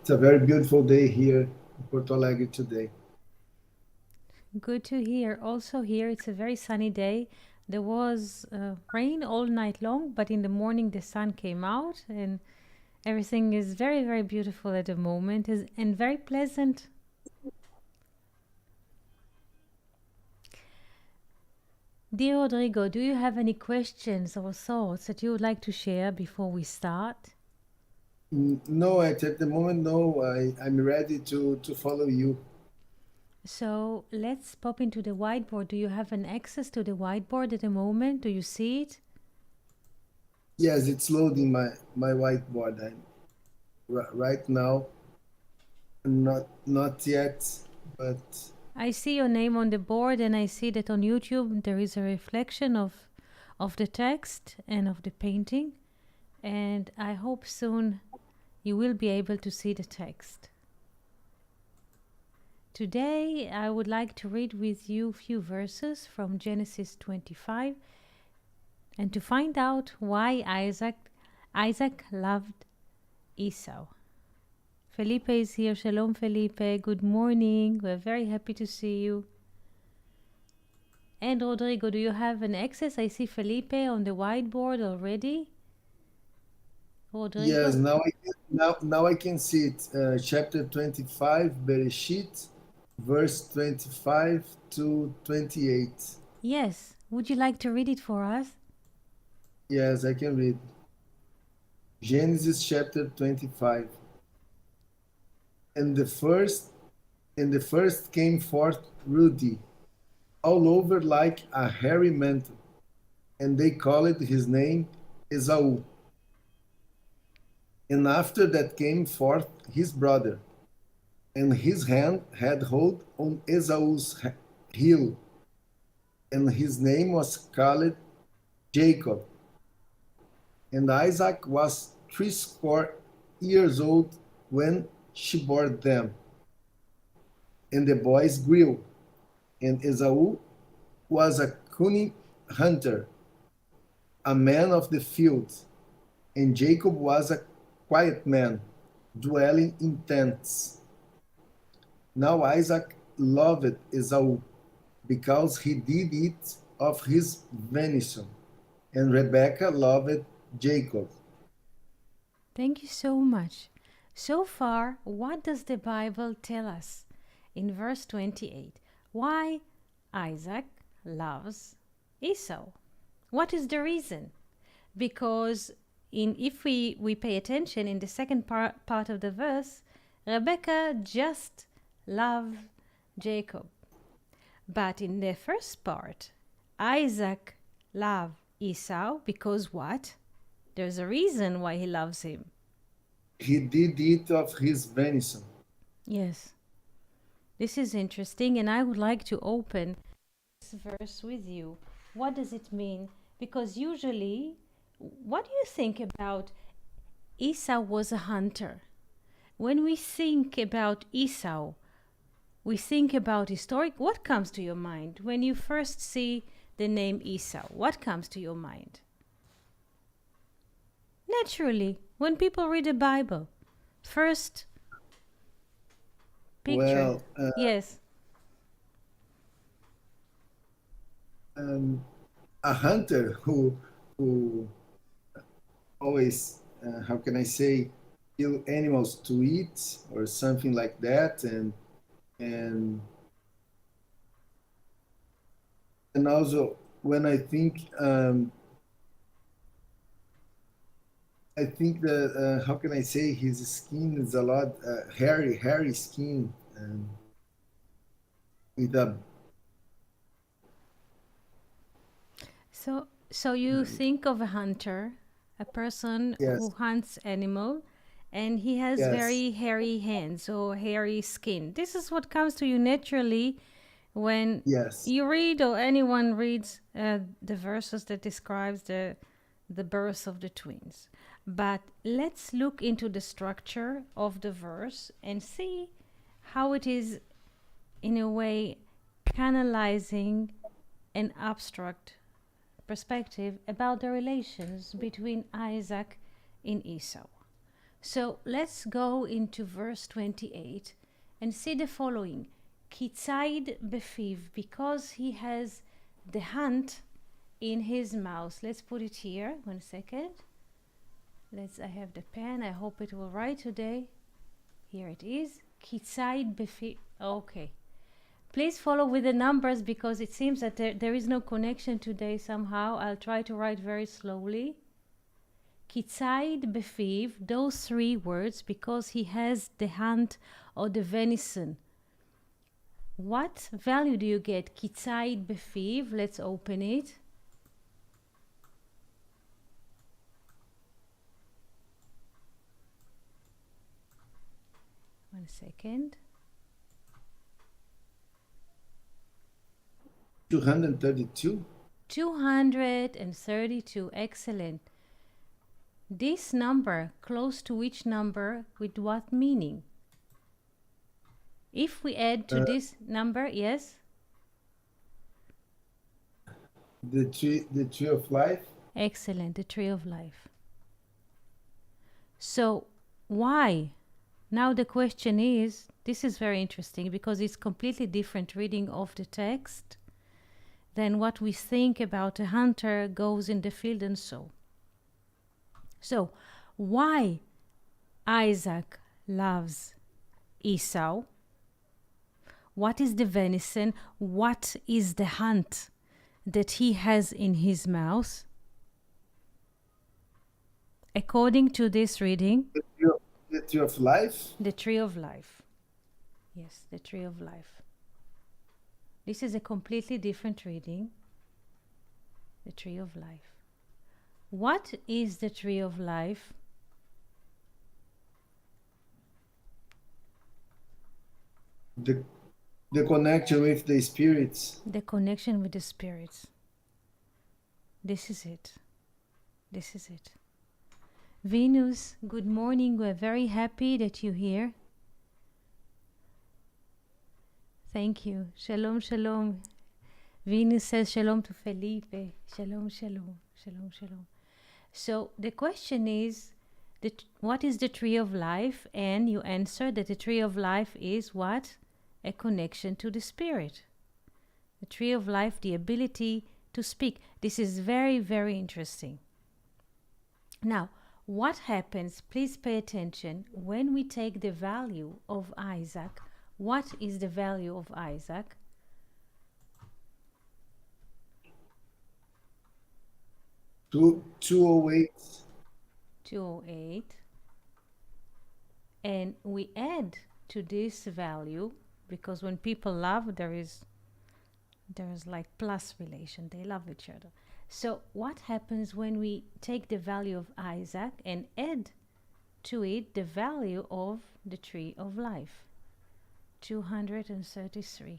It's a very beautiful day here in Porto Alegre today. Good to hear. Also, here it's a very sunny day. There was rain all night long, but in the morning the sun came out, and everything is very, very beautiful at the moment and very pleasant. Dear Rodrigo, do you have any questions or thoughts that you would like to share before we start? No, at the moment, no. I'm ready to follow you. So let's pop into the whiteboard. Do you have an access to the whiteboard at the moment? Do you see it? Yes, it's loading my whiteboard. Right now, not yet, but I see your name on the board, and I see that on YouTube there is a reflection of the text and of the painting. And I hope soon you will be able to see the text. Today I would like to read with you a few verses from Genesis 25 and to find out why Isaac loved Esau. Felipe is here. Shalom, Felipe. Good morning. We're very happy to see you. And Rodrigo, do you have an access? I see Felipe on the whiteboard already. yes, Rodrigo? now I can see it. Chapter 25, Bereshit, verse 25 to 28. Yes. Would you like to read it for us? Yes, I can read. Genesis chapter 25. And the first and the first came forth ruddy, all over like a hairy mantle, and they called his name Esau. And after that came forth his brother, and his hand had hold on Esau's heel, and his name was called Jacob. And Isaac was threescore years old when she bore them. And the boys grew, and Esau was a cunning hunter, a man of the field, and Jacob was a quiet man, dwelling in tents. Now Isaac loved Esau because he did eat of his venison, and Rebekah loved Jacob. Thank you so much. So far, what does the Bible tell us in verse 28? Why Isaac loves Esau. What is the reason? Because if we pay attention in the second part of the verse, Rebecca just loved Jacob. But in the first part, Isaac loved Esau because what? There's a reason why he loves him. He did eat of his venison. Yes, this is interesting, and I would like to open this verse with you. What does it mean? Because usually, what do you think about Esau was a hunter? When we think about Esau, we think about historic. What comes to your mind when you first see the name Esau? What comes to your mind? Naturally, when people read the Bible, first picture. Well, Yes, um, a hunter who always, how can I say, kill animals to eat or something like that, and and also when I think that how can I say, his skin is a lot hairy skin, with a so you think of a hunter, a person who yes, hunts animal, and he has yes, very hairy hands or hairy skin. This is what comes to you naturally when yes. you read or anyone reads the verses that describes the birth of the twins. But let's look into the structure of the verse and see how it is in a way canalizing an abstract perspective about the relations between Isaac and Esau. So let's go into verse 28 and see the following. Kitzaid befiv, because he has the hunt in his mouth. Let's put it here. 1 second. I have the pen. I hope it will write today. Here it is. Kitzaid befiv. Okay. Please follow with the numbers because it seems that there is no connection today somehow. I'll try to write very slowly. Kitzaid befiv, those three words, because he has the hunt or the venison. What value do you get? Kitzaid befiv, let's open it. One second. 232. 232, excellent. This number, close to which number, with what meaning? If we add to this number, yes? The tree of life. Excellent, the tree of life. So, why? Now the question is, this is very interesting because it's completely different reading of the text than what we think about a hunter goes in the field and so. So, why Isaac loves Esau? What is the venison? What is the hunt that he has in his mouth? According to this reading, The tree of life. the tree of life. Yes, the tree of life. This is a completely different reading. The tree of life. What is the tree of life? The connection with the spirits. The connection with the spirits. This is it. This is it. Venus, good morning. We're very happy that you're here. Thank you. Shalom, shalom. Venus says shalom to Felipe. Shalom, shalom. Shalom, shalom. So the question is, what is the tree of life? And you answer that the tree of life is what? A connection to the spirit. The tree of life, the ability to speak. This is very, very interesting. Now, what happens, please pay attention, when we take the value of Isaac? What is the value of Isaac? 208. 208. And we add to this value, because when people love, there is like plus relation. They love each other. So what happens when we take the value of Isaac and add to it the value of the tree of life? 233.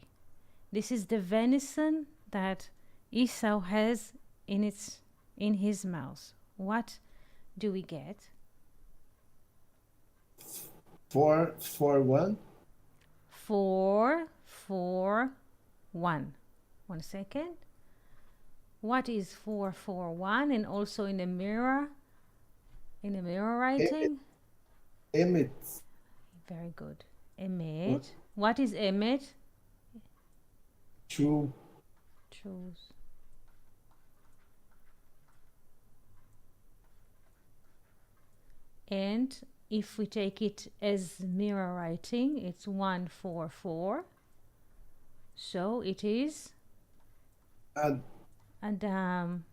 This is the venison that Esau has in his mouth. What do we get? 441. 441. 1 second. What is 441? And also in the mirror writing? Emet. Very good. Emet. What is emet? True. Truth. And if we take it as mirror writing, it's 144. So it is Adam.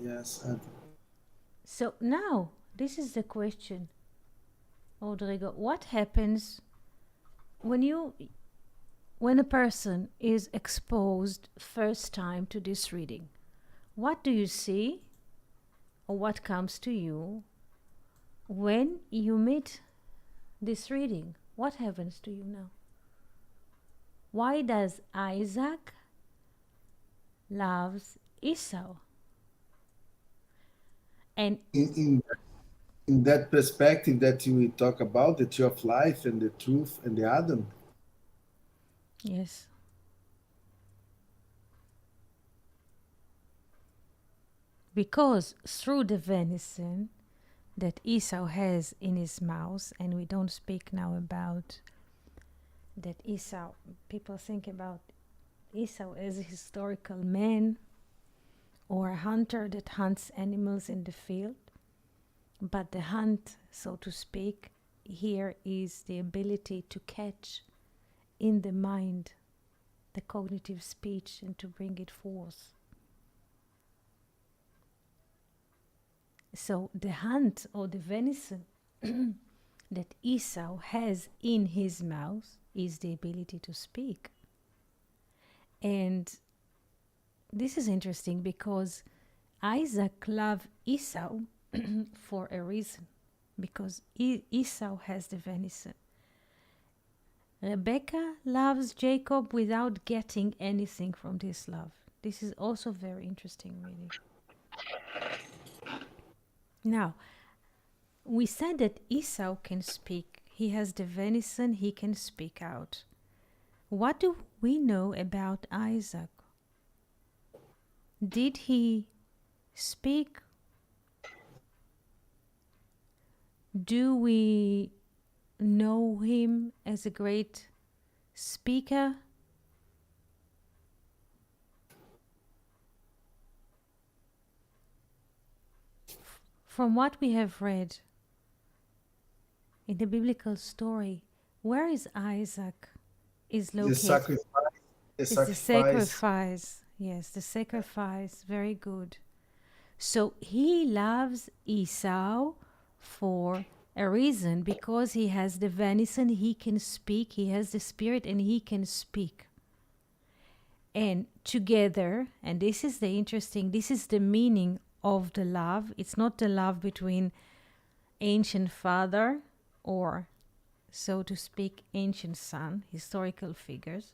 Yes. Adam. So now, this is the question, Rodrigo. What happens when a person is exposed first time to this reading? What do you see, or what comes to you when you meet this reading? What happens to you now? Why does Isaac loves Esau? And In that perspective that we talk about, the tree of life and the truth and the Adam. yes, because through the venison, that Esau has in his mouth, and we don't speak now about that Esau. People think about Esau as a historical man or a hunter that hunts animals in the field. But the hunt, so to speak, here is the ability to catch in the mind the cognitive speech and to bring it forth. So the hunt or the venison that Esau has in his mouth is the ability to speak. And this is interesting because Isaac loved Esau for a reason, because Esau has the venison. Rebecca loves Jacob without getting anything from this love. This is also very interesting, really. Now, we said that Esau can speak. He has the venison, he can speak out. What do we know about Isaac? Did he speak? Do we know him as a great speaker? From what we have read in the biblical story, where is Isaac is The located? sacrifice, the It's the sacrifice. sacrifice. Yes, the sacrifice. Very good. So he loves Esau for a reason, because he has the venison, he can speak, he has the spirit, and he can speak. And together, and this is this is the meaning of the love. It's not the love between ancient father or, so to speak, ancient son, historical figures.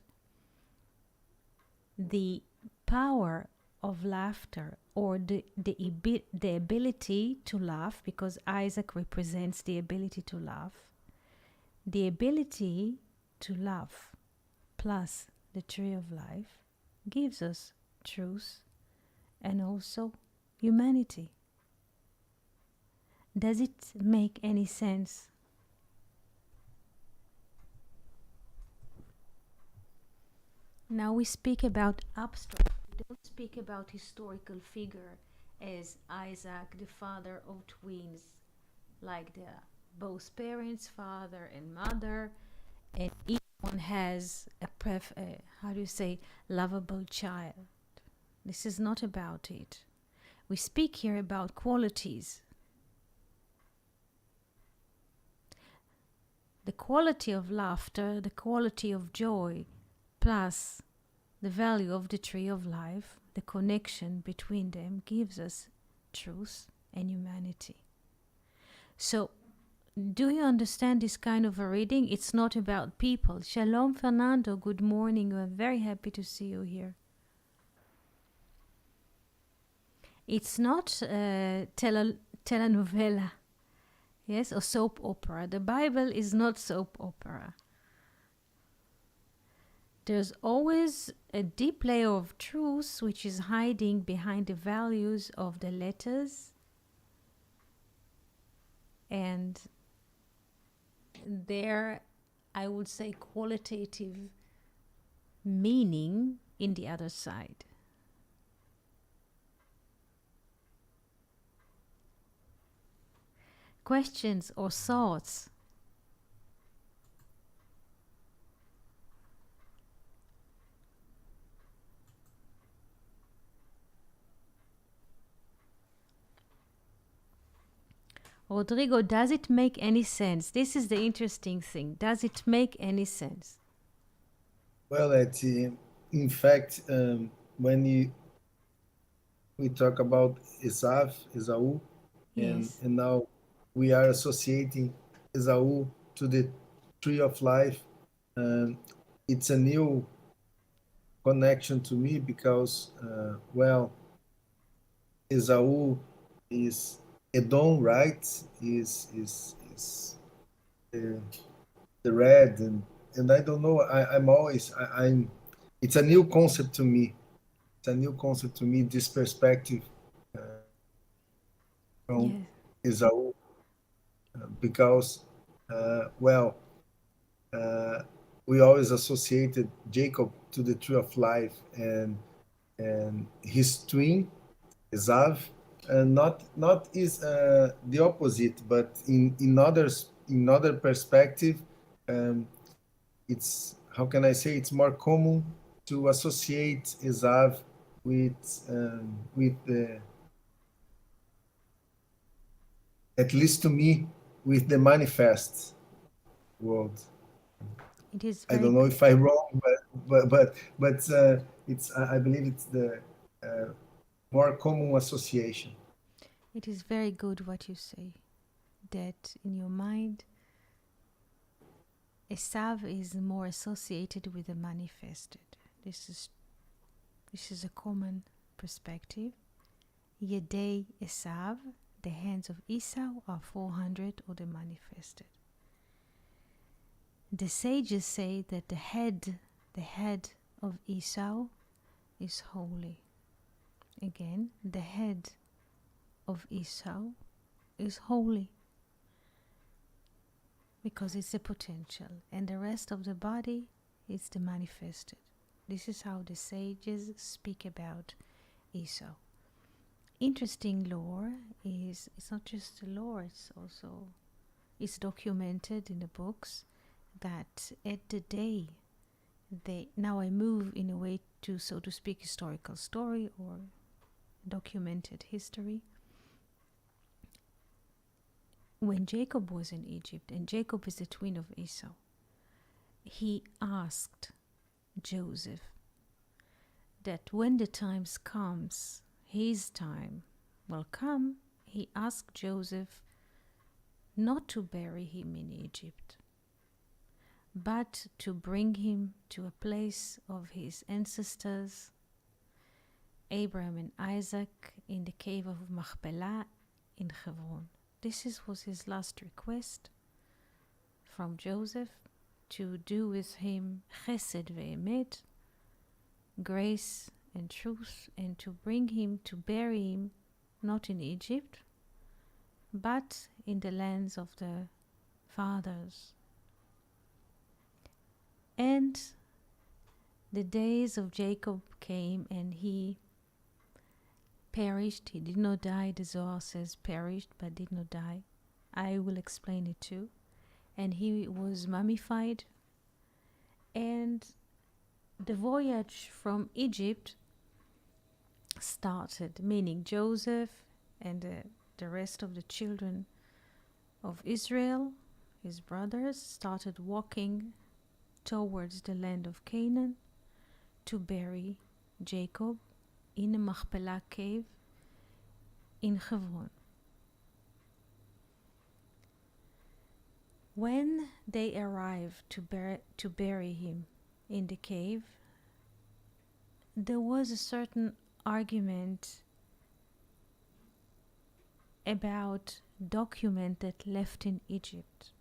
The power of laughter, or the ability to laugh, because Isaac represents the ability to laugh. The ability to laugh plus the tree of life gives us truth and also humanity. Does it make any sense? Now we speak about abstract. We don't speak about historical figure as Isaac, the father of twins, like the both parents, father and mother, and each one has a lovable child. This is not about it. We speak here about qualities. The quality of laughter, the quality of joy, plus the value of the tree of life, the connection between them gives us truth and humanity. So, do you understand this kind of a reading? It's not about people. Shalom, Fernando. Good morning. We're very happy to see you here. It's not telenovela, yes, or soap opera. The Bible is not soap opera. There's always a deep layer of truth which is hiding behind the values of the letters, and their, I would say, qualitative meaning in the other side. Questions or thoughts? Rodrigo, does it make any sense? This is the interesting thing. Does it make any sense? Well, in fact, when we talk about Esau, Yes. and now we are associating Esau to the tree of life. Um, it's a new connection to me because, well, Esau is Edom, right? Is the red, and I don't know. I'm always I'm. It's a new concept to me. It's a new concept to me. This perspective from Yes. Esau. because, well, uh, we always associated Jacob to the tree of life, and his twin Esau, not is the opposite, but in other perspective, um, it's, how can I say, it's more common to associate Esau with the, at least to me, with the manifest world. It is I very don't know good. if I'm wrong, but it's, I believe it's the uh, more common association. It is very good what you say. That in your mind, Esau is more associated with the manifested. This is this is a common perspective. Yedei Esau, the hands of Esau are 400 or the manifested. The sages say that the head of Esau is holy. Again, the head of Esau is holy because it's a potential, and the rest of the body is the manifested. This is how the sages speak about Esau. Interesting lore is, it's not just a lore, it's documented in the books that at the day now I move in a way to, so to speak, historical story or documented history. When Jacob was in Egypt, and Jacob is the twin of Esau, he asked Joseph that when the times comes, his time will come, he asked Joseph not to bury him in Egypt, but to bring him to a place of his ancestors, Abraham and Isaac, in the cave of Machpelah in Hebron. Was his last request from Joseph, to do with him chesed ve'emet, grace and truth, and to bring him, to bury him, not in Egypt, but in the lands of the fathers. And the days of Jacob came, and he perished. He did not die. The Zohar says perished, but did not die. I will explain it too. And he was mummified. And the voyage from Egypt started, meaning Joseph and the rest of the children of Israel, his brothers, started walking towards the land of Canaan to bury Jacob in a Machpelah cave in Hebron. When they arrived to bury him in the cave, there was a certain argument about document that left in Egypt.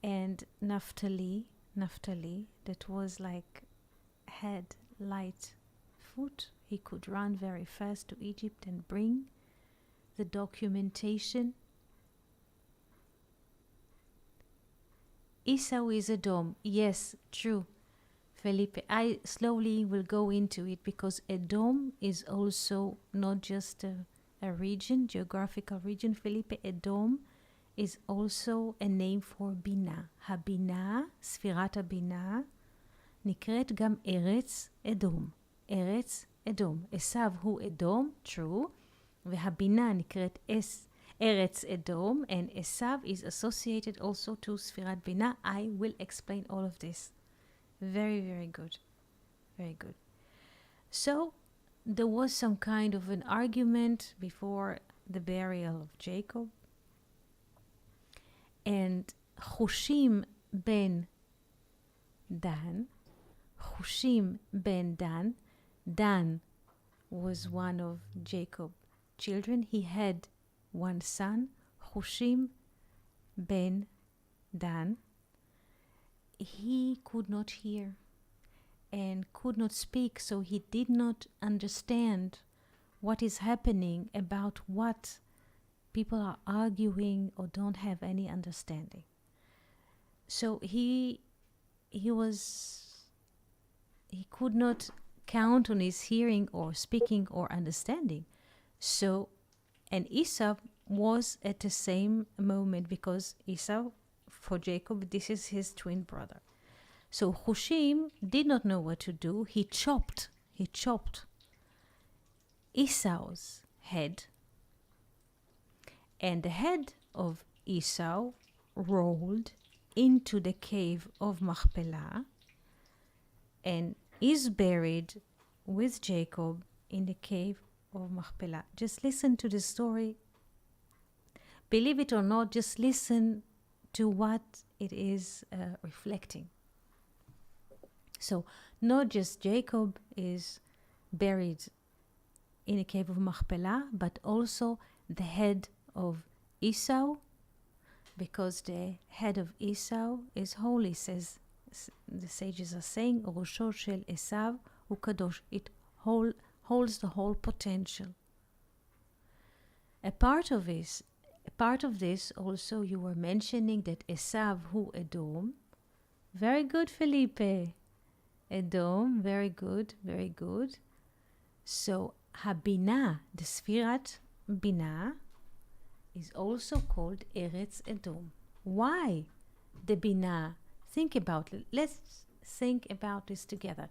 And Naphtali, that was like, had light foot, he could run very fast to Egypt and bring the documentation. Esau is Edom. Yes, true, Felipe. I slowly will go into it, because Edom is also not just a region, geographical region, Felipe. Edom is also a name for בינה. הבינה, ספירת הבינה, נקראת גם ארץ אדום. ארץ אדום. עשיו הוא אדום, true, והבינה נקראת ארץ אדום, and Esau is associated also to ספירת בינה. I will explain all of this. Very, very good. Very good. So, there was some kind of an argument before the burial of Jacob. And Hushim ben Dan, Dan was one of Jacob's children. He had one son, Hushim ben Dan. He could not hear and could not speak, so he did not understand what is happening, about what people are arguing or don't have any understanding. So he could not count on his hearing or speaking or understanding. So, and Esau was at the same moment, because Esau, for Jacob, this is his twin brother. So Hushim did not know what to do. He chopped Esau's head, and the head of Esau rolled into the cave of Machpelah and is buried with Jacob in the cave of Machpelah. Just listen to the story. Believe it or not, just listen to what it is reflecting. So not just Jacob is buried in the cave of Machpelah, but also the head of Esau, because the head of Esau is holy, says the sages are saying, Rosho shel Esau hu kadosh. It holds the whole potential. A part of this also, you were mentioning that Esau hu Edom. Very good, Felipe. Edom, very good, very good. So Habina, the Sfirat Bina, is also called Eretz Edom. Why the Bina? Think about it. Let's think about this together.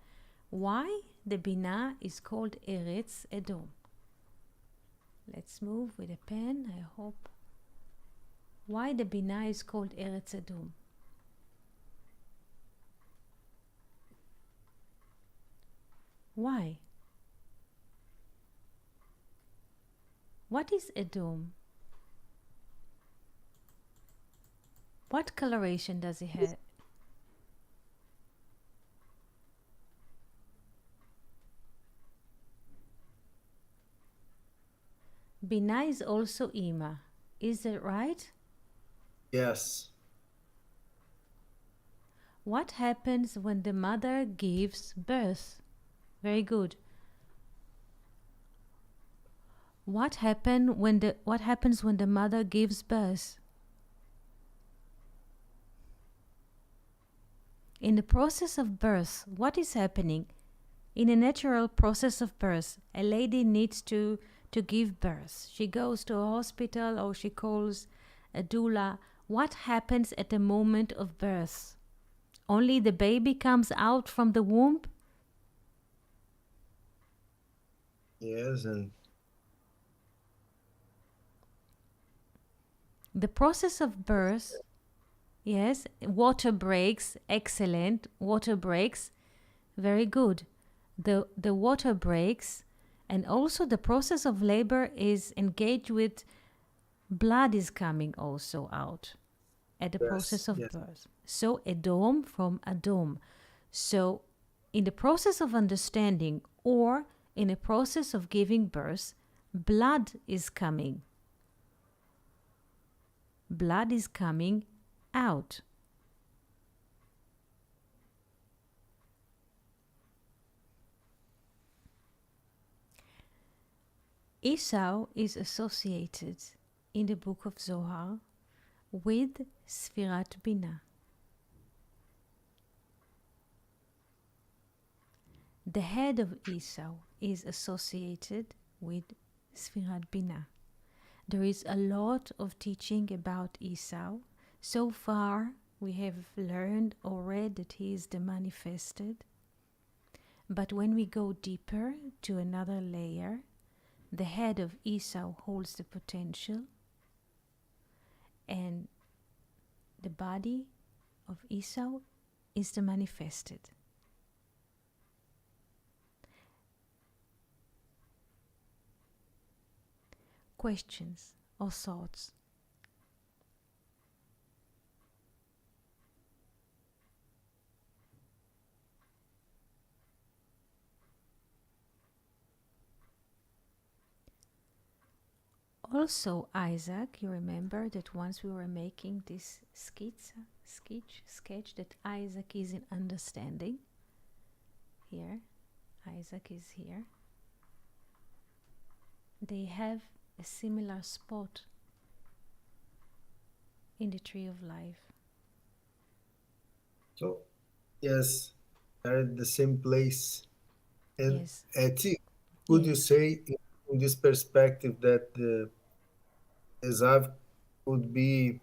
Why the Bina is called Eretz Edom? Let's move with a pen, I hope. Why the Bina is called Eretz Edom? Why? What is Edom? What coloration does it have? Bina is also Ima. Is that right? Yes. What happens when the mother gives birth? Very good. What happens when the mother gives birth? In the process of birth, what is happening? In a natural process of birth, a lady needs to give birth. She goes to a hospital or she calls a doula. What happens at the moment of birth? Only the baby comes out from the womb? Yes, and the process of birth, yes, water breaks, excellent, water breaks, very good. The water breaks, and also the process of labor is engaged with blood is coming also out at the process of birth. So Edom from Adom. So in the process of understanding or in the process of giving birth, blood is coming. Blood is coming out. Esau is associated in the book of Zohar with Sfirat Bina. The head of Esau is associated with Sfirat Bina. There is a lot of teaching about Esau. So far, we have learned or read that he is the manifested. But when we go deeper to another layer, the head of Esau holds the potential, and the body of Esau is the manifested. Questions or thoughts? Also, Isaac, you remember that once we were making this sketch that Isaac is in understanding. Here, Isaac is here. They have a similar spot in the tree of life. So, yes, they're at the same place. And Yes. Eti, could you Yes. say in this perspective that the Esav could be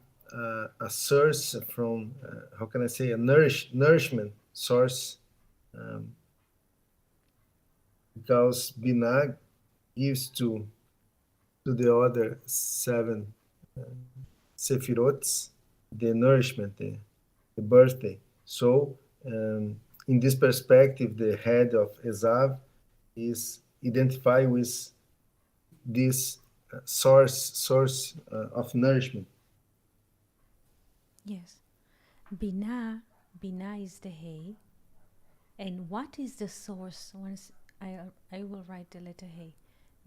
a source from, how can I say, a nourishment source, um, because Binah gives to the other seven Sephirots the nourishment, the birthday. So, in this perspective, the head of Esav is identified with this source of nourishment. Yes. Binah, Binah is the hay. And what is the source? Once I will write the letter hay.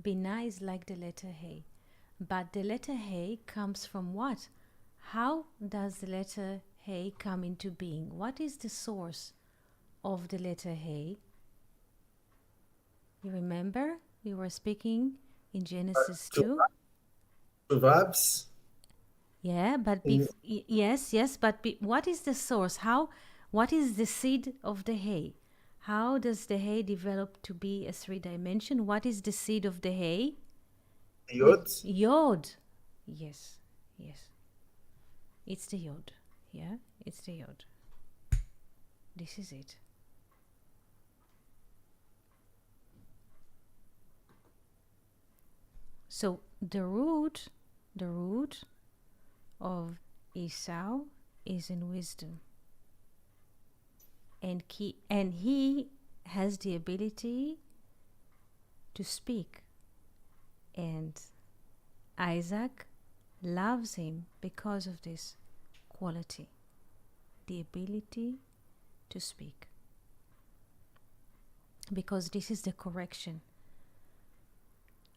Binah is like the letter hay. But the letter hay comes from what? How does the letter hay come into being? What is the source of the letter hay? You remember we were speaking in Genesis 2? Proverbs Yeah, but in yes, but what is the source? What is the seed of the hay? How does the hay develop to be a three dimension? What is the seed of the hay? Yod, Yod. Yes, yes. It's the yod. Yeah, it's the yod. This is it. So the root of Esau is in wisdom. And he has the ability to speak. And Isaac loves him because of this quality, the ability to speak. Because this is the correction.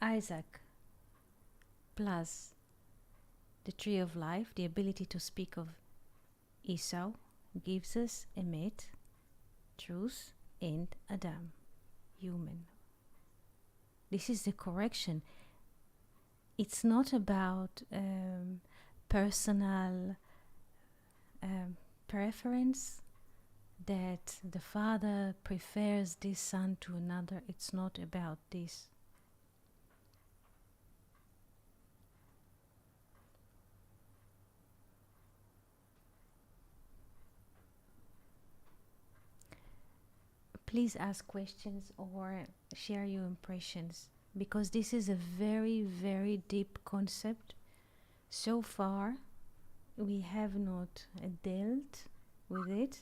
Isaac plus the tree of life, the ability to speak of Esau, gives us Emet, truth, and Adam, human. This is the correction. It's not about personal preference, that the father prefers this son to another. It's not about this. Please ask questions or share your impressions, because this is a very, very deep concept. So far, we have not dealt with it,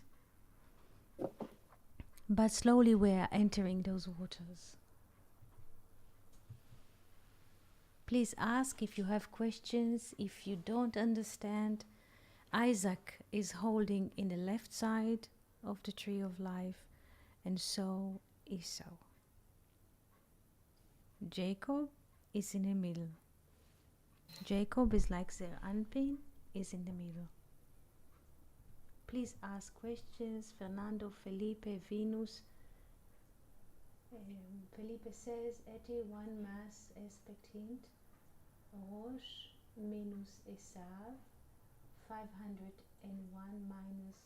but slowly we are entering those waters. Please ask if you have questions, if you don't understand. Isaac is holding in the left side of the tree of life, and so Esau. Jacob is in the middle. Jacob is like the Anpin, is in the middle. Please ask questions. Fernando, Felipe, Venus. Felipe says, Eti, one mass aspect hint. Rosh minus Esau, 501 minus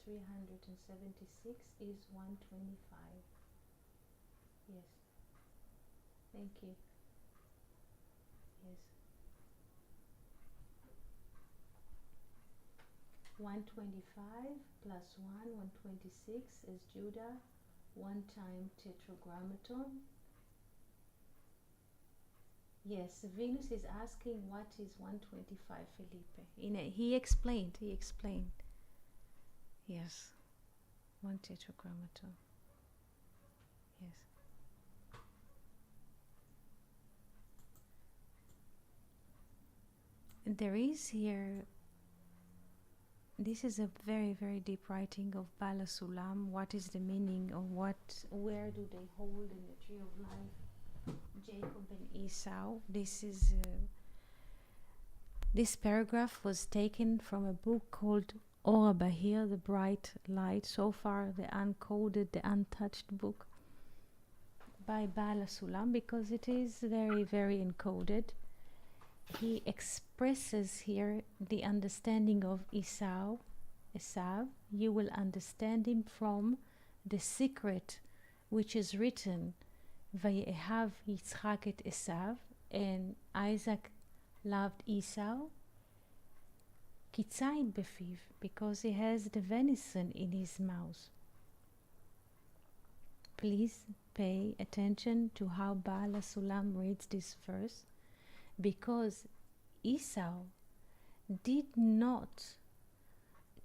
376 is 125. Yes. Thank you. Yes. 125 plus 1, 126 is Judah. 1 time tetragrammaton. Yes, Venus is asking what is 125, Felipe. He explained. Yes, 1 tetragrammaton. Yes. And there is here, this is a very, very deep writing of Bala Sulam. What is the meaning of where do they hold in the tree of life? Jacob and Esau. This paragraph was taken from a book called Ora Bahir, the Bright Light. So far, the uncoded, the untouched book by Bala Sulam, because it is very, very encoded. he expresses here the understanding of Esau. You will understand him from the secret which is written, Vayehav Yitzchak et Esau, and Isaac loved Esau, Kitzayin befiv, because he has the venison in his mouth. Please pay attention to how Baal HaSulam reads this verse, because Esau did not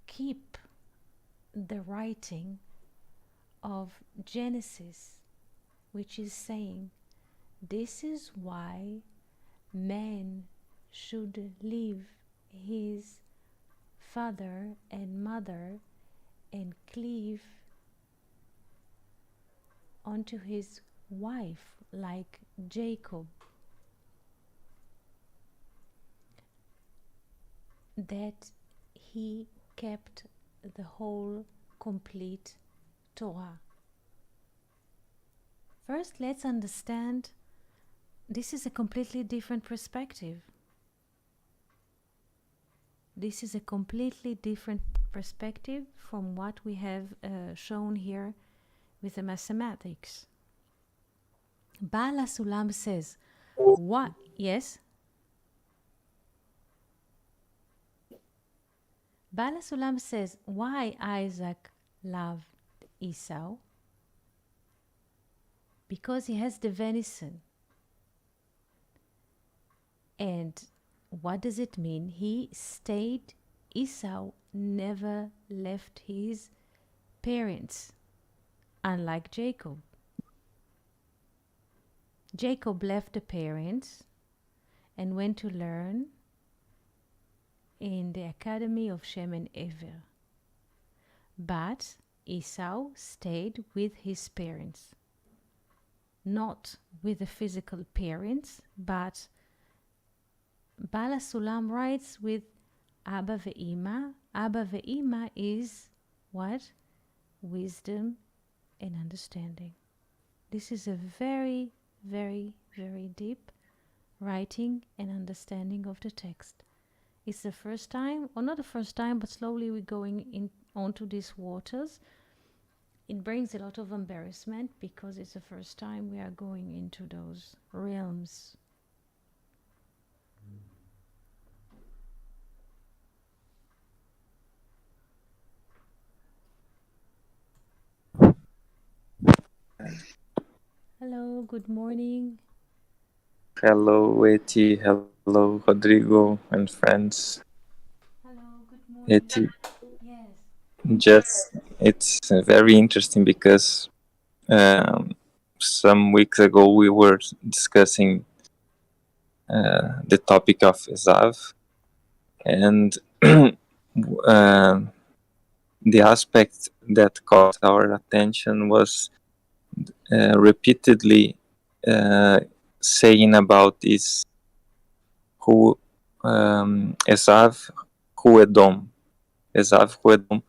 keep the writing of Genesis, which is saying, this is why man should leave his father and mother and cleave unto his wife, like Jacob. That he kept the whole complete Torah. First, let's understand this is a completely different perspective. This is a completely different perspective from what we have shown here with the mathematics. Baal HaSulam says, what? Yes? Baal HaSulam says, why Isaac loved Esau? Because he has the venison. And what does it mean? He stayed, Esau never left his parents, unlike Jacob. Jacob left the parents and went to learn in the academy of Shem and Ever. But Esau stayed with his parents. Not with the physical parents, but Baal HaSulam writes with Abba ve'ima. Abba ve'ima is what? Wisdom and understanding. This is a very, very, very deep writing and understanding of the text. It's the first time, or not the first time, but slowly we're going in onto these waters. It brings a lot of embarrassment because it's the first time we are going into those realms. Hello, good morning. Hello, Eti. Hello, Rodrigo and friends. Hello, good morning. Eti, Yes. it's very interesting because some weeks ago we were discussing the topic of Esau, and the aspect that caught our attention was repeatedly saying about this who Esav hu Edom, Esav hu Edom,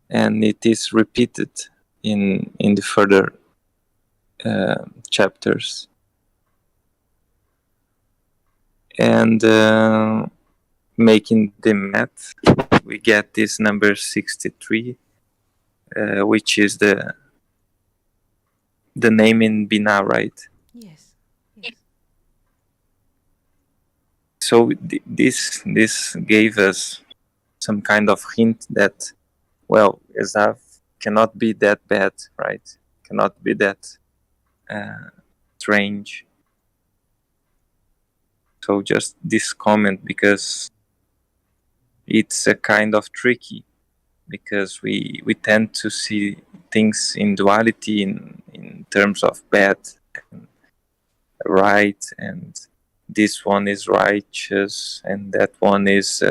and it is repeated in the further chapters. And making the math, we get this number 63, which is the name in Binah, right? Yes. So this gave us some kind of hint that, well, Esav cannot be that bad, right? Cannot be that strange. So just this comment, because it's a kind of tricky, because we tend to see things in duality in terms of bad and right, and this one is righteous and that one is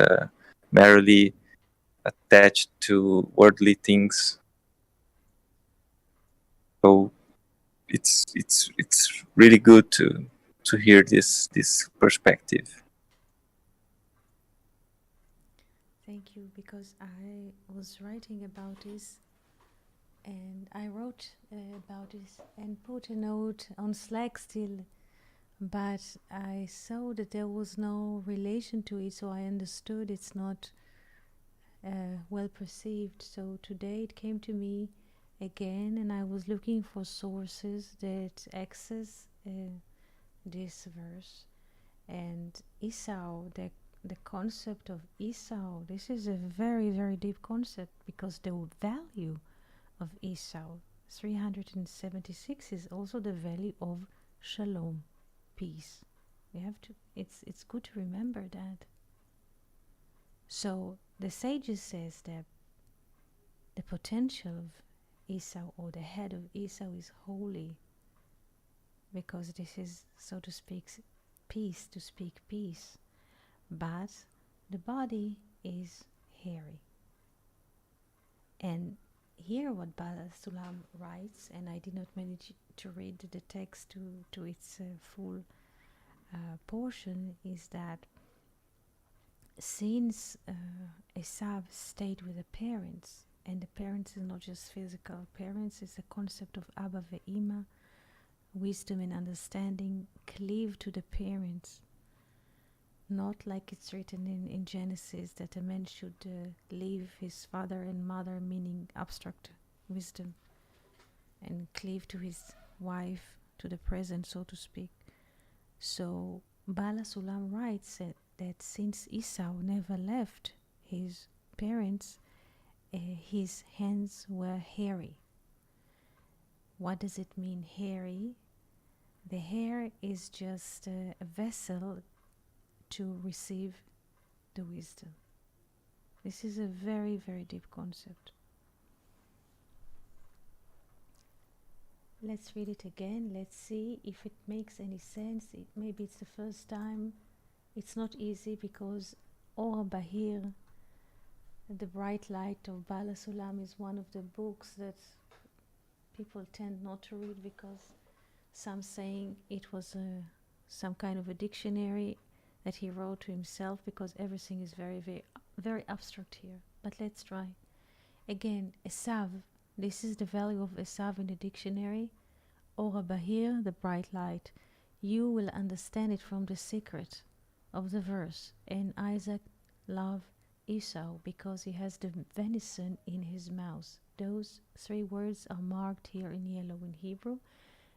merely attached to worldly things. So it's really good to hear this perspective. Thank you, because I was writing about this and I wrote about this and put a note on Slack still but I saw that there was no relation to it, so I understood it's not well perceived. So today it came to me again, and I was looking for sources that access this verse. And Esau, the concept of Esau, this is a very, very deep concept, because the value of Esau, 376, is also the value of Shalom, peace. We have to, it's good to remember that. So the sages says that the potential of Esau, or the head of Esau, is holy, because this is, so to speak, peace, to speak peace. But the body is hairy. And here what Bala Sulam writes, and I did not manage to read the text to its full portion, is that since Esau stayed with the parents, and the parents is not just physical parents, it's a concept of Abba ve'ima, wisdom and understanding, cleave to the parents, not like it's written in Genesis that a man should leave his father and mother, meaning abstract wisdom, and cleave to his wife, to the present, so to speak. So Bala Sulam writes that since Esau never left his parents, his hands were hairy. What does it mean, hairy? The hair is just a vessel to receive the wisdom. This is a very, very deep concept. Let's read it again. Let's see if it makes any sense. Maybe it's the first time. It's not easy, because Or Bahir, The Bright Light of Bala Sulam, is one of the books that people tend not to read, because some saying it was some kind of a dictionary that he wrote to himself, because everything is very, very, very abstract here. But let's try. Again, Esav, this is the value of Esav in the dictionary. Ora Bahir, the bright light. You will understand it from the secret of the verse. And Isaac loved Esau because he has the venison in his mouth. Those three words are marked here in yellow in Hebrew.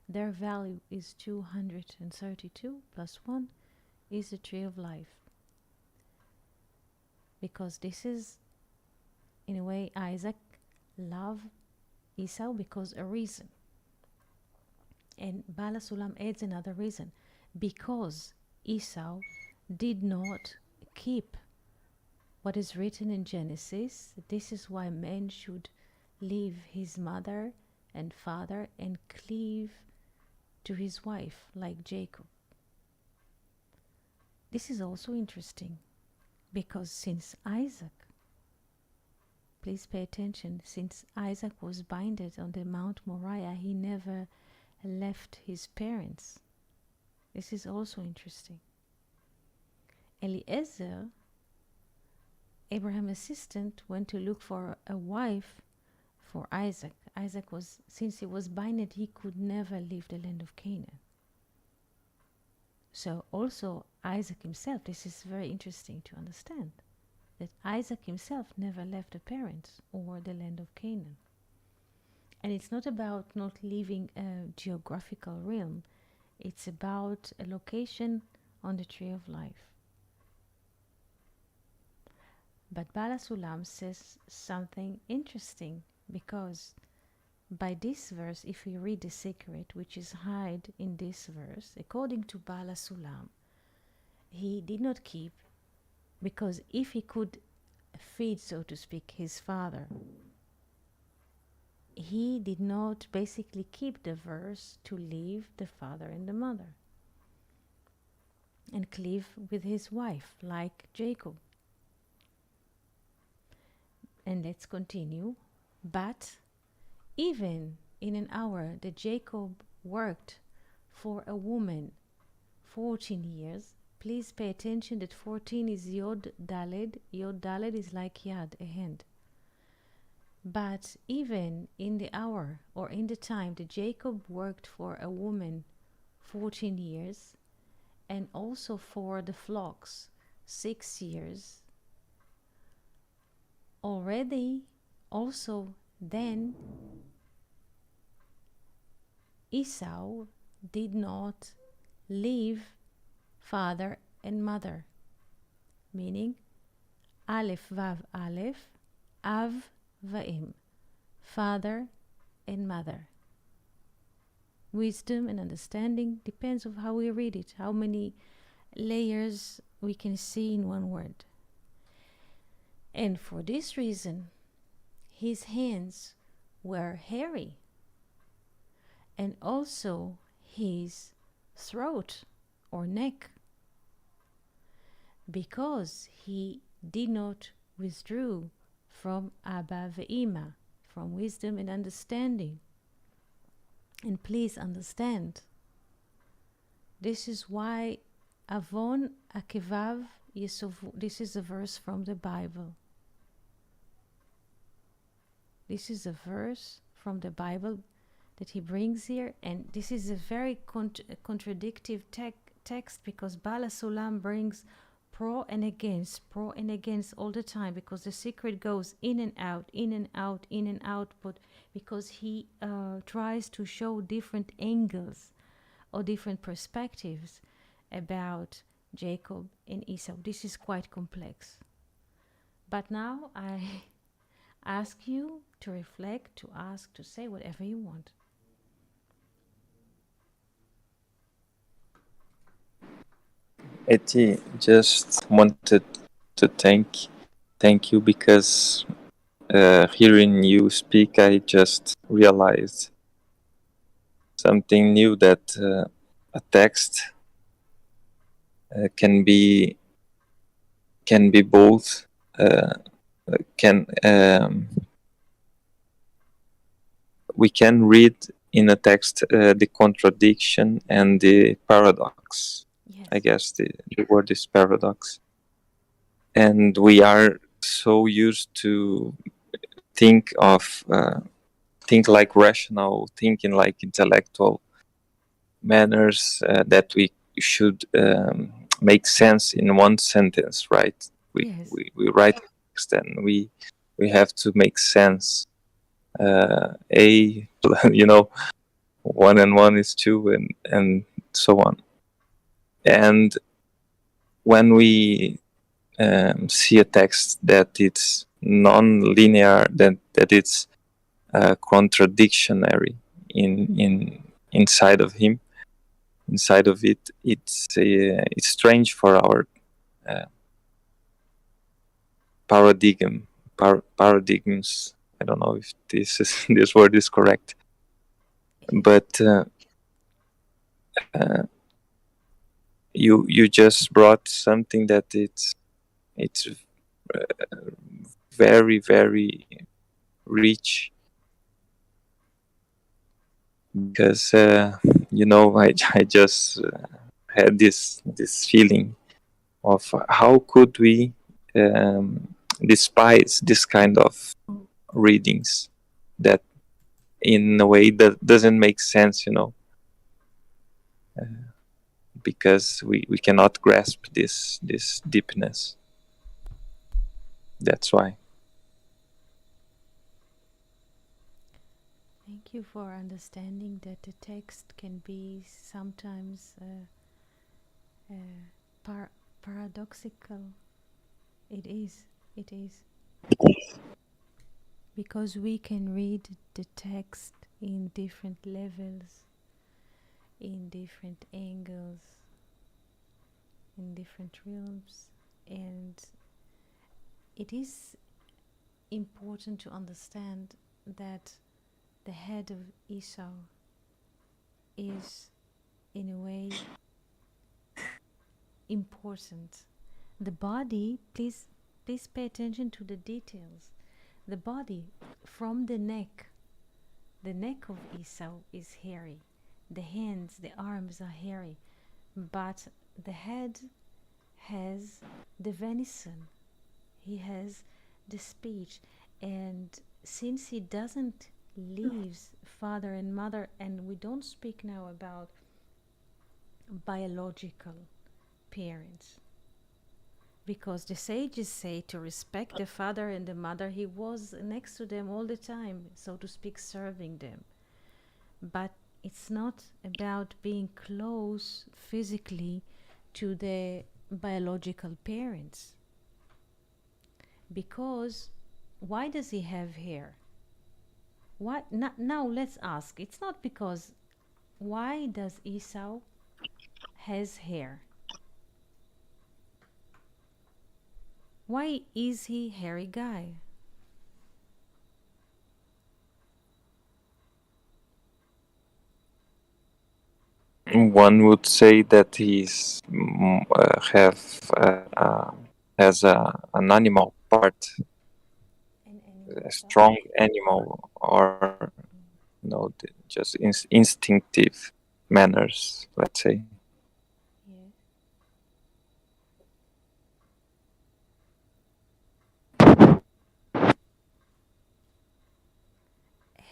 Their value is 232 plus 1 is the tree of life. Because this is, in a way, Isaac loved Esau because a reason. And Bala Sulam adds another reason. Because Esau did not keep what is written in Genesis. This is why man should leave his mother and father and cleave to his wife, like Jacob. This is also interesting, because since Isaac, please pay attention, since Isaac was binded on the Mount Moriah, he never left his parents. This is also interesting. Eliezer, Abraham's assistant, went to look for a wife for Isaac. Isaac was, since he was binded, he could never leave the land of Canaan. So also Isaac himself, this is very interesting to understand, that Isaac himself never left the parents or the land of Canaan. And it's not about not leaving a geographical realm, it's about a location on the tree of life. But Bala Sulam says something interesting, because by this verse, if we read the secret which is hid in this verse, according to Bala Sulam, he did not keep, because if he could feed, so to speak, his father, he did not basically keep the verse to leave the father and the mother and cleave with his wife, like Jacob. And let's continue. But even in an hour that Jacob worked for a woman 14 years, please pay attention that 14 is Yod Daled. Yod Daled is like Yad, a hand. But even in the hour or in the time that Jacob worked for a woman 14 years, and also for the flocks 6 years. Already, also then, Esau did not leave father and mother, meaning Aleph Vav Aleph, Av Va'im, father and mother. Wisdom and understanding depends on how we read it, how many layers we can see in one word. And for this reason, his hands were hairy, and also his throat or neck, because he did not withdraw from Abba Ve'ima, from wisdom and understanding. And please understand, this is why Avon Akevav Yesovu, this is a verse from the Bible. This is a verse from the Bible that he brings here, and this is a very contradictive text, because Bala Sulam brings pro and against all the time, because the secret goes in and out, in and out, in and out, but because he tries to show different angles or different perspectives about Jacob and Esau. This is quite complex. But now I ask you to reflect, to ask, to say whatever you want. Eti, just wanted to thank you because hearing you speak, I just realized something new, that a text can be both we can read in a text the contradiction and the paradox. Yes. I guess the word is paradox, and we are so used to think like rational, thinking like intellectual manners, that we should make sense in one sentence, right? Yes. We write text and we have to make sense. You know, 1 and 1 is 2, and so on. And when we see a text that it's non-linear, that it's contradictionary inside of it, it's strange for our paradigms. I don't know if this word is correct, but you just brought something that it's very, very rich, because you know, I just had this feeling of how could we despise this kind of readings that in a way that doesn't make sense, you know, because we cannot grasp this deepness. That's why. Thank you for understanding that the text can be sometimes paradoxical. It is. Because we can read the text in different levels, in different angles, in different realms, and it is important to understand that the head of Esau is, in a way, important. The body, please pay attention to the details. The body, from the neck of Esau is hairy. The hands, the arms are hairy, but the head has the venison. He has the speech, and since he doesn't leave father and mother, and we don't speak now about biological parents. Because the sages say to respect the father and the mother. He was next to them all the time, so to speak, serving them. But it's not about being close physically to the biological parents. Because why does he have hair? Why? Now let's ask. It's not because. Why does Esau has hair? Why is he hairy guy? One would say that has an animal part, An animal a part? strong animal, or just instinctive manners, let's say. Yeah.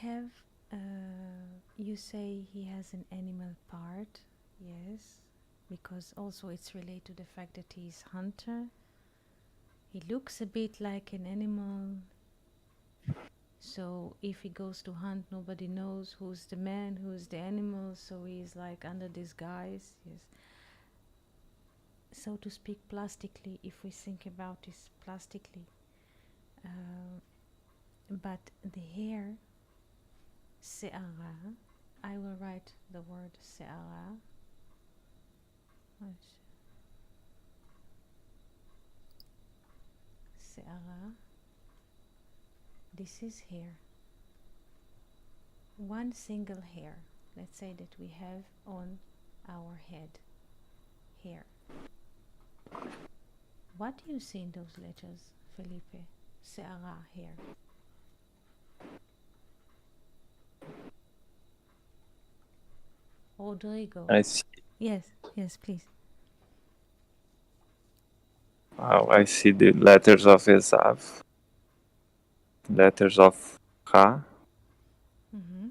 Have you say he has an animal part? Yes, because also it's related to the fact that he's hunter. He looks a bit like an animal. So if he goes to hunt, nobody knows who's the man, who's the animal. So he's like under disguise. Yes, so to speak, plastically. If we think about this plastically, but the hair, se'ara. I will write the word se'ara. Se'ara. This is hair. One single hair. Let's say that we have on our head. Hair. What do you see in those letters, Felipe? Se'ara, hair. Rodrigo. I see. Yes, please. I see the letters of Esau, letters of Ra. Mm-hmm.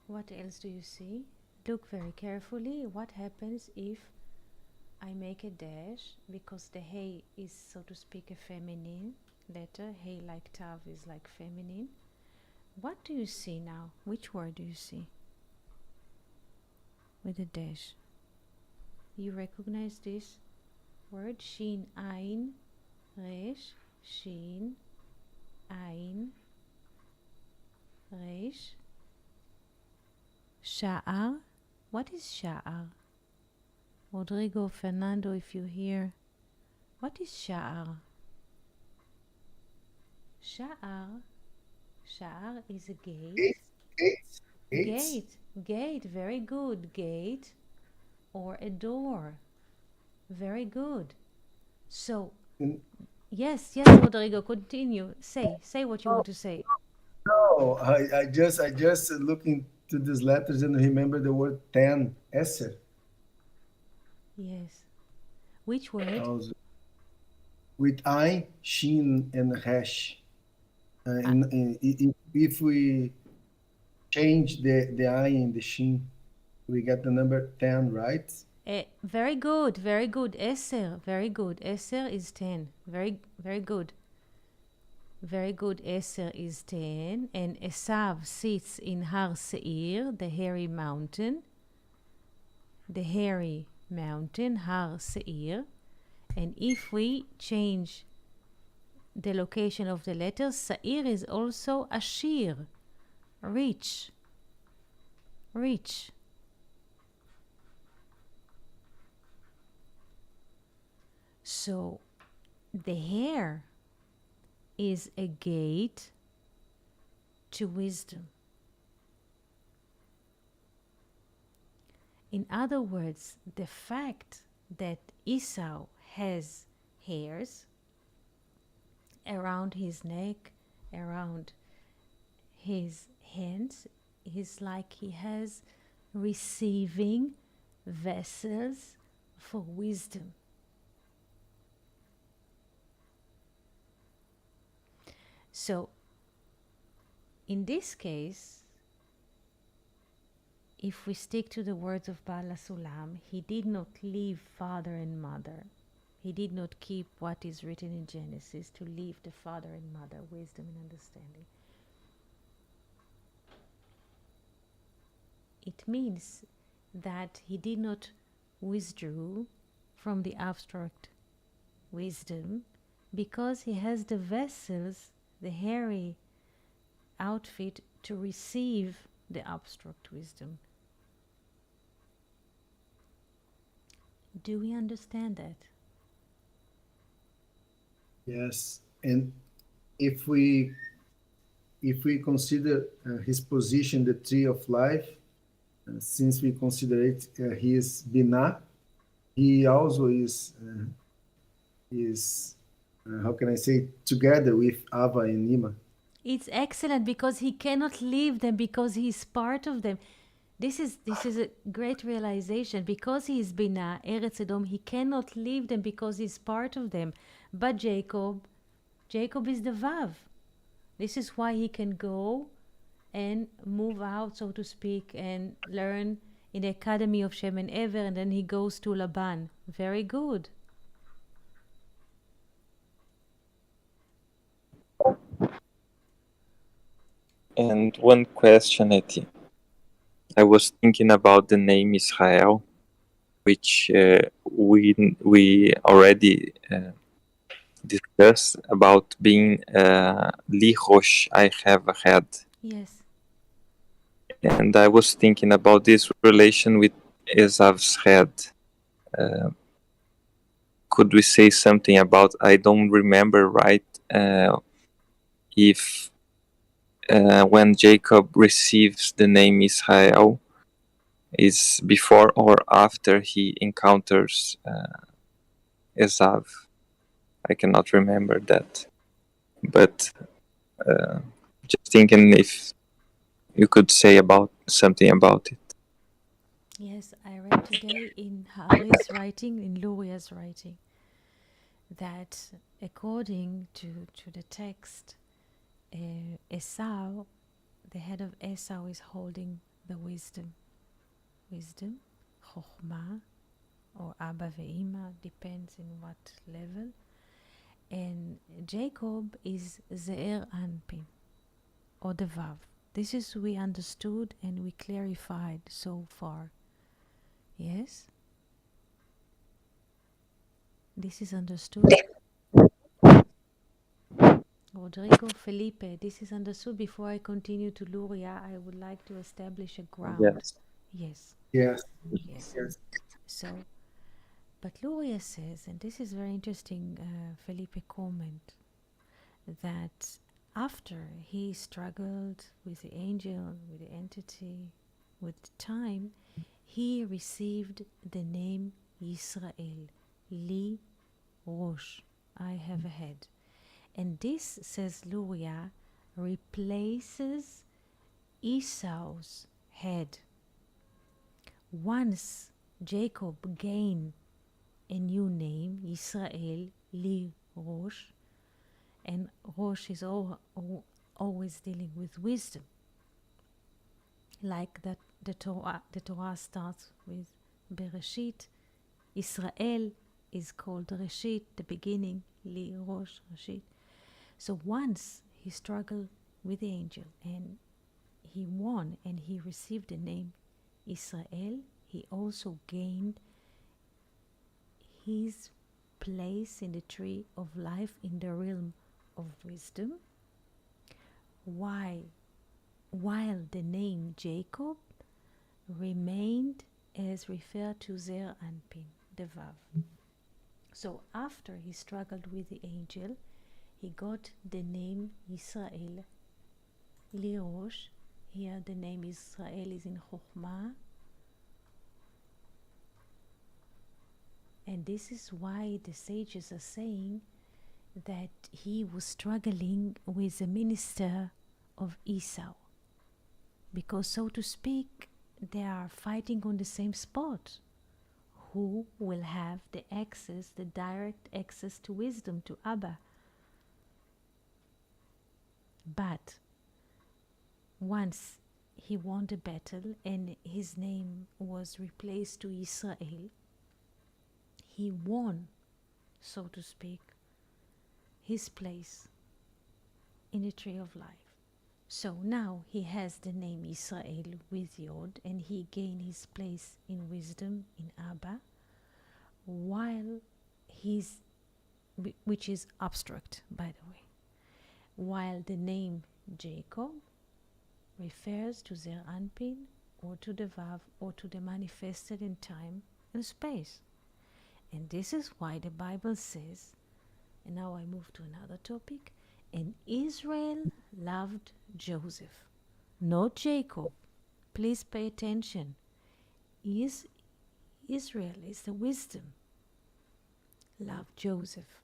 What else do you see? Look very carefully. What happens if I make a dash? Because the hey is, so to speak, a feminine letter. Hey like tav is like feminine. What do you see now? Which word do you see with a dash? You recognize this word? Shin, Ain, Resh, Shin, Ain, Resh, Sha'ar. What is Sha'ar? Rodrigo, Fernando, if you hear, what is Sha'ar? Sha'ar. Sha'ar is a gate. Gate, very good. Gate or a door. Very good. So, yes, Rodrigo, continue. Say what you want to say. No, I just looking to these letters and remember the word ten, Esser. Yes. Which word? Also, with Ein, Shin, and Resh. If we change the Ein and the Shin, we get the number 10, right? Very good, very good. Esser, very good. Esser is 10. Very good. Very good. Esser is 10. And Esau sits in Har Seir, the hairy mountain. The hairy mountain, Har Seir. And if we change the location of the letters, Seir is also Ashir, rich. Rich. So the hair is a gate to wisdom. In other words, the fact that Esau has hairs around his neck, around his hands, is like he has receiving vessels for wisdom. So, in this case, if we stick to the words of Baal Sulam, he did not leave father and mother. He did not keep what is written in Genesis to leave the father and mother, wisdom and understanding. It means that he did not withdraw from the abstract wisdom because he has the vessels, the hairy outfit to receive the abstract wisdom. Do we understand that? Yes, and if we consider his position, the tree of life, since we consider it his binah, he also is how can I say, together with Ava and Ima. It's excellent because he cannot leave them because he is part of them. This is a great realization. Because he is Binah, Eretz Edom, he cannot leave them because he's part of them. But Jacob is the Vav. This is why he can go and move out, so to speak, and learn in the academy of Shem and Ever, and then he goes to Laban. Very good. And one question, Eti. I was thinking about the name Israel, which we already discussed about being Lichosh, I have a head. Yes. And I was thinking about this relation with Esau's head. Could we say something about, I don't remember right, if when Jacob receives the name Israel, is before or after he encounters Esau? I cannot remember that. But just thinking if you could say about something about it. Yes, I read today in Hari's writing, in Luria's writing, that according to the text, Esau, the head of Esau, is holding the wisdom, Chokhmah, or Abba ve'Ima, depends in what level. And Jacob is Ze'er Anpin, or the Vav. This is we understood and we clarified so far. Yes? This is understood? Rodrigo, Felipe, this is understood. Before I continue to Luria, I would like to establish a ground. Yes. Yes. Yes, Yes. yes, So, but Luria says, and this is very interesting, Felipe comment, that after he struggled with the angel, with the entity, with time, he received the name Yisrael, Li Rosh, I have a head. And this, says Luria, replaces Esau's head. Once Jacob gained a new name, Yisrael, Li Rosh, and Rosh is always dealing with wisdom. Like that, the Torah starts with Bereshit. Israel is called Reshit, the beginning, Li Rosh, Reshit. So once he struggled with the angel and he won and he received the name Israel, he also gained his place in the tree of life in the realm of wisdom. While the name Jacob remained as referred to Zer Anpin, the Vav. So after he struggled with the angel, he got the name Israel, Lirosh. Here the name Israel is in Chokhmah. And this is why the sages are saying that he was struggling with the minister of Esau. Because, so to speak, they are fighting on the same spot. Who will have the access, the direct access to wisdom, to Abba? But once he won the battle and his name was replaced to Israel. He won, so to speak, his place in the tree of life. So now he has the name Israel with Yod, and he gained his place in wisdom in Abba, while which is abstract, by the way, while the name Jacob refers to Zer Anpin, or to the Vav, or to the manifested in time and space. And this is why the Bible says, and now I move to another topic, and Israel loved Joseph, not Jacob. Please pay attention. Israel is the wisdom. Loved Joseph.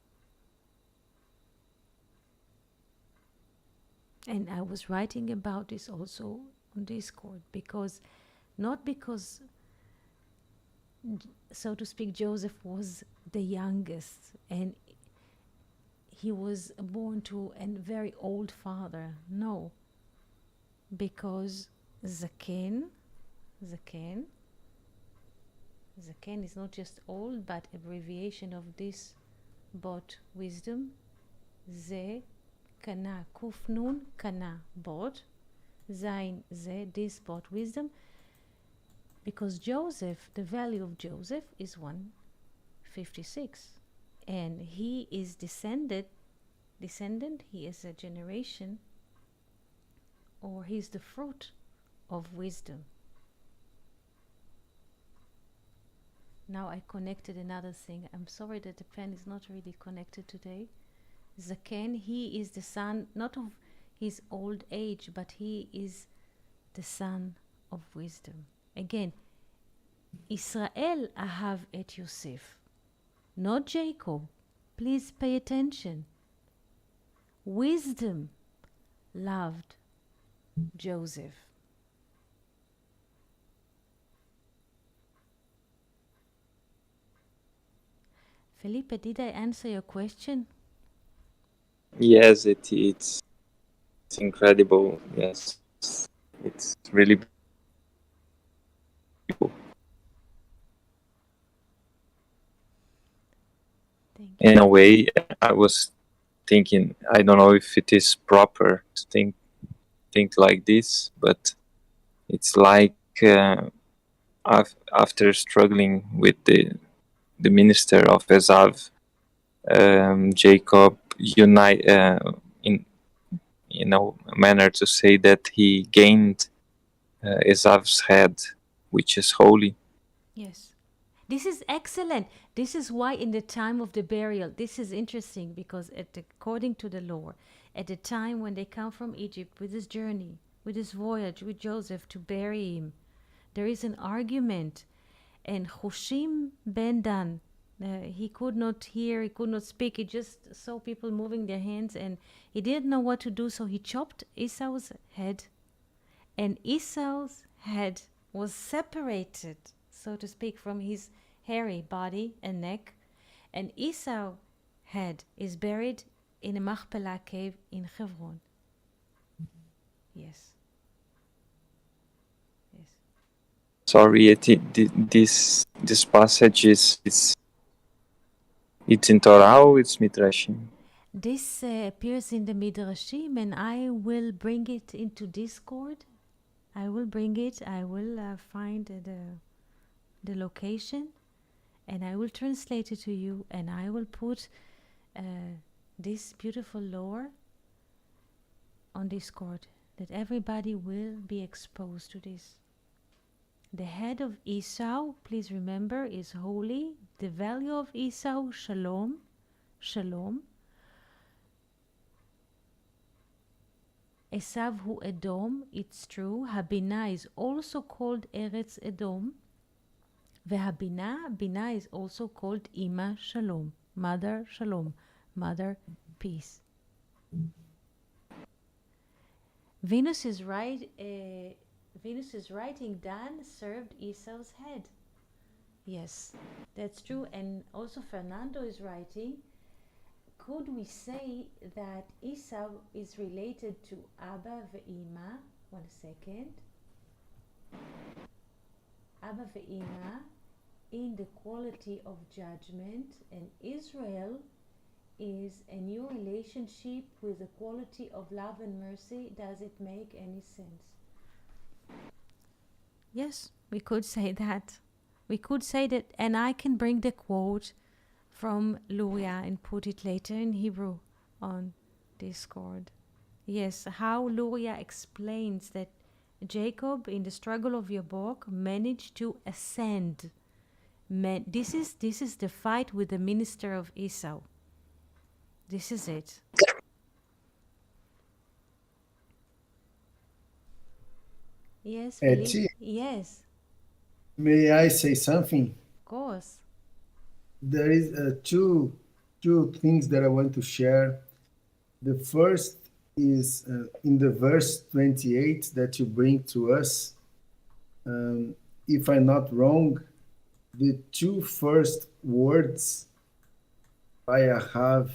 And I was writing about this also on Discord, not because, so to speak, Joseph was the youngest and he was born to a very old father. No, because Zaken is not just old, but abbreviation of this bot wisdom. Ze kana kuf nun kana bot zain ze this bot wisdom. Because Joseph, the value of Joseph is 156, and he is descendant, he is a generation, or he's the fruit of wisdom. Now I connected another thing. I'm sorry that the pen is not really connected today. Zaken, he is the son, not of his old age, but he is the son of wisdom. Again, Israel ahav et Yosef, not Jacob. Please pay attention. Wisdom loved Joseph. Felipe, did I answer your question? Yes, it's incredible. Yes, it's really beautiful. Thank you. In a way, I was thinking, I don't know if it is proper to think like this, but it's like after struggling with the minister of Esau, Jacob unite in a manner to say that he gained Esau's head, which is holy. Yes. This is excellent. This is why in the time of the burial, this is interesting because according to the law, at the time when they come from Egypt with this journey, with this voyage with Joseph to bury him, there is an argument. And Hushim ben Dan, he could not hear, he could not speak. He just saw people moving their hands and he didn't know what to do. So he chopped Esau's head, and Esau's head was separated, so to speak, from his hairy body and neck. And Esau's head is buried in a Machpelah cave in Hebron. Yes. Yes. Sorry, this passage it's in Torah or it's Midrashim? This appears in the Midrashim, and I will bring it into Discord. I will bring it. I will find the location, and I will translate it to you, and I will put this beautiful lore on Discord, that everybody will be exposed to this. The head of Esau, please remember, is holy. The value of Esau, Shalom, Shalom. Esav hu Edom, it's true. Habina is also called Eretz Edom. Vehabina, Bina is also called Ima Shalom, Mother Shalom, Mother Peace. Venus is writing, Dan served Esau's head. Yes, that's true. And also Fernando is writing, could we say that Esau is related to Abba ve'Ima? 1 second. Abba ve'ima in the quality of judgment, and Israel is a new relationship with the quality of love and mercy. Does it make any sense? Yes, we could say that. We could say that, and I can bring the quote from Luria and put it later in Hebrew on Discord. Yes, how Luria explains that Jacob, in the struggle of Yabok, managed to ascend. This is the fight with the minister of Esau. This is it. Yes, Philippe. Etty, Yes, may I say something? of course. There is two things that I want to share. The first is in the verse 28 that you bring to us. If I'm not wrong, the two first words I have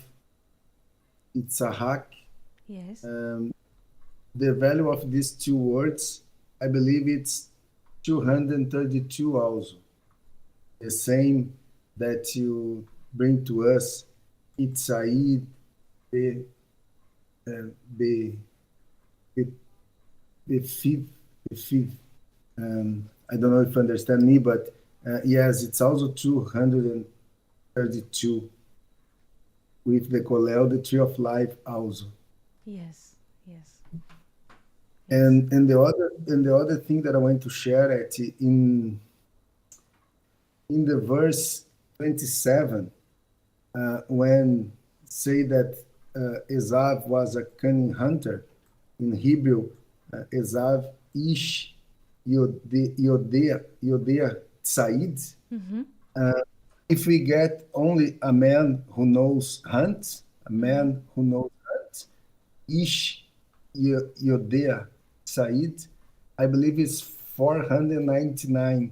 Issac. Yes. The value of these two words, I believe it's 232 also. The same that you bring to us, it's Said, the, the, the, the fifth. I don't know if you understand me, but yes, it's also 232 with the Kolel, the tree of life also. Yes. Yes. And the other thing that I want to share at in the verse 27, when say that Esau was a cunning hunter, in Hebrew, Esau ish yodea Said. Mm-hmm. If we get only a man who knows hunt, a man who knows hunt, ish yodea Said, I believe it's 499.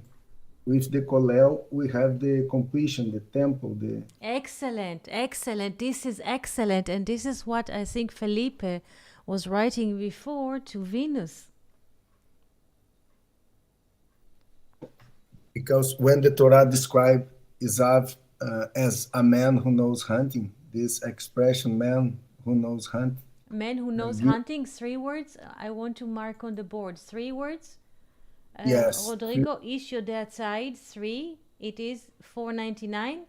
With the Kolel, we have the completion, the temple, the Excellent, excellent. This is excellent. And this is what I think Felipe was writing before to Venus. because when the Torah describes Esau as a man who knows hunting, this expression, man who knows hunt, Man who knows give, hunting, 3 words. I want to mark on the board 3 words. yes, Rodrigo, issue that side 3. It is 499.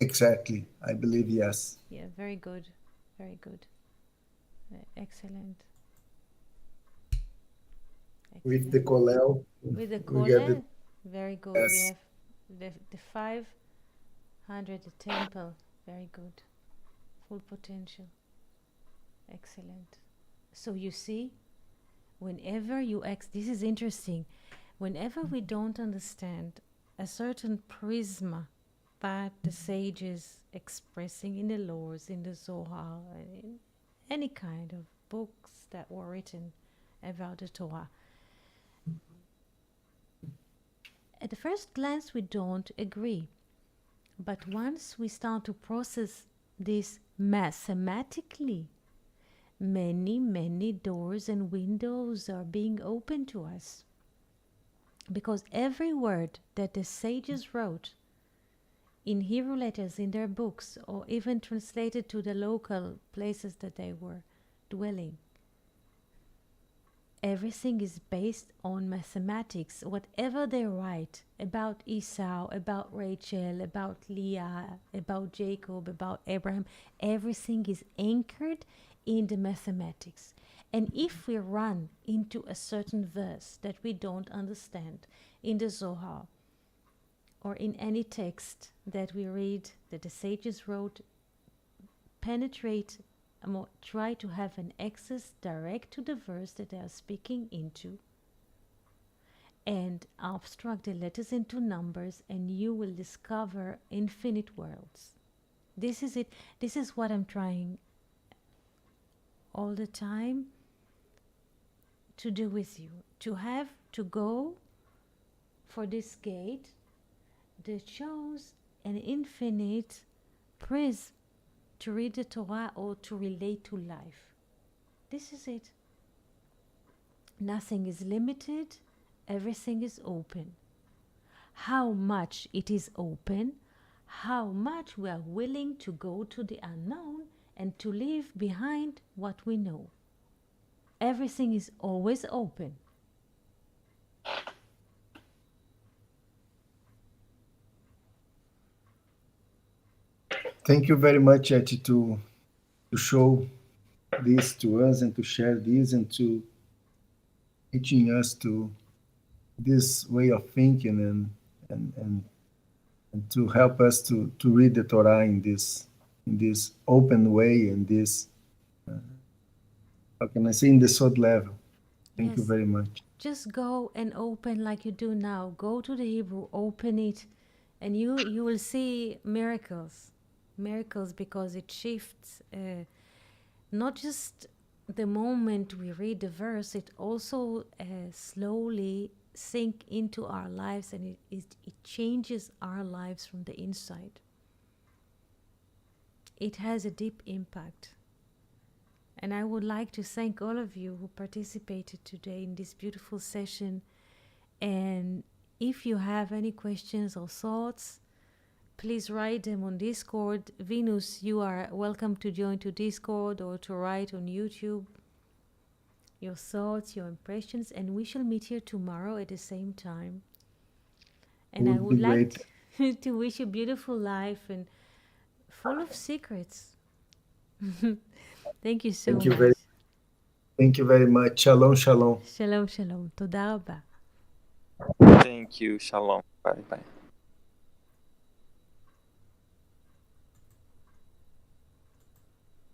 exactly. I believe yes. Yeah, very good. Very good. Excellent. With the Excellent. Kolel, With the we get the Kole, very good. We yes. have the 500, the temple. Very good. Full potential. Excellent. So you see, whenever you this is interesting. Whenever we don't understand a certain prisma that the sages expressing in the laws, in the Zohar, in any kind of books that were written about the Torah, at the first glance we don't agree. But once we start to process this mathematically, many doors and windows are being opened to us. Because every word that the sages wrote in Hebrew letters in their books, or even translated to the local places that they were dwelling, everything is based on mathematics. Whatever they write about Esau, about Rachel, about Leah, about Jacob, about Abraham, everything is anchored in the mathematics. And if we run into a certain verse that we don't understand in the Zohar or in any text that we read that the sages wrote, penetrate, try to have an access direct to the verse that they are speaking into, and abstract the letters into numbers, and you will discover infinite worlds. This is it. This is what I'm trying all the time to do with you, to have to go for this gate that shows an infinite prism to read the Torah or to relate to life. This is it. Nothing is limited, everything is open. How much it is open, how much we are willing to go to the unknown and to leave behind what we know. Everything is always open. Thank you very much, Eti, to show this to us and to share this and to teaching us to this way of thinking and to help us to read the Torah in this open way, in this how can I say, in the third level. Thank you Yes. very much. Just go and open like you do now. Go to the Hebrew, open it, and you will see miracles. Miracles, because it shifts not just the moment we read the verse, it also slowly sink into our lives, and it changes our lives from the inside. It has a deep impact. And I would like to thank all of you who participated today in this beautiful session. And if you have any questions or thoughts, please write them on Discord. Venus, you are welcome to join to Discord or to write on YouTube your thoughts, your impressions, and we shall meet here tomorrow at the same time. And I would like to wish you a beautiful life and full of secrets. Thank you so much. Thank you very much. Shalom, shalom. Shalom, shalom. תודה רבה. Thank you. Shalom. Bye bye.